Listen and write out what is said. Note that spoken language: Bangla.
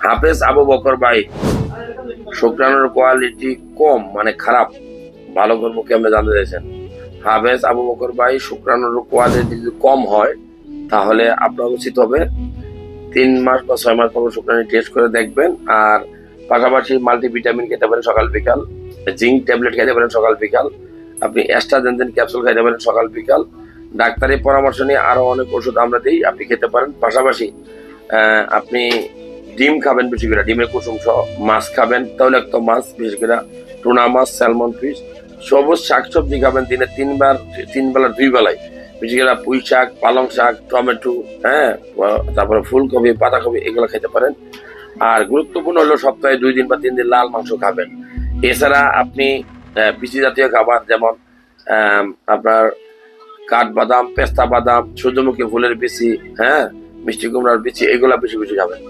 হাফেজ আবু বকর ভাই শুক্রাণুর কোয়ালিটি কম মানে খারাপ, ভালো করবো কেমনে জানতে চাইছেন? হাফেজ আবু বকর ভাই শুক্রাণুর কোয়ালিটি যদি কম হয় তাহলে আপনার উচিত হবে 3 মাস বা 6 মাস পর শুক্রাণু টেস্ট করে দেখবেন। আর পাশাপাশি মাল্টিভিটামিন খেতে পারেন সকাল বিকাল, জিঙ্ক ট্যাবলেট খেতে পারেন সকাল বিকাল, আপনি অ্যাস্ট্রাজেনজেন ক্যাপসুল খেতে পারেন সকাল বিকাল। ডাক্তারি পরামর্শ নিয়ে আরো অনেক ওষুধ আমরা দিই, আপনি খেতে পারেন। পাশাপাশি আপনি ডিম খাবেন বেশি করে, ডিমের কুসুম সহ। মাছ খাবেন, তাহলে একটা মাছ বিশেষ করে টুনা মাছ, স্যালমন ফিশ। সবুজ শাকসবজি খাবেন দিনে 3 বার, 3 বেলা 2 বেলায়, বিশেষ করে পুঁই শাক, পালং শাক, টমেটো, হ্যাঁ, তারপরে ফুলকপি, পাতাকপি, এগুলো খেতে পারেন। আর গুরুত্বপূর্ণ হলো সপ্তাহে 2 দিন বা 3 দিন লাল মাংস খাবেন। এছাড়া আপনি বিচি জাতীয় খাবার যেমন আপনার কাঠবাদাম, পেস্তা বাদাম, সূর্যমুখী ফুলের বিচি, হ্যাঁ, মিষ্টি কুমড়ার বিচি, এগুলা বেশি বেশি খাবেন।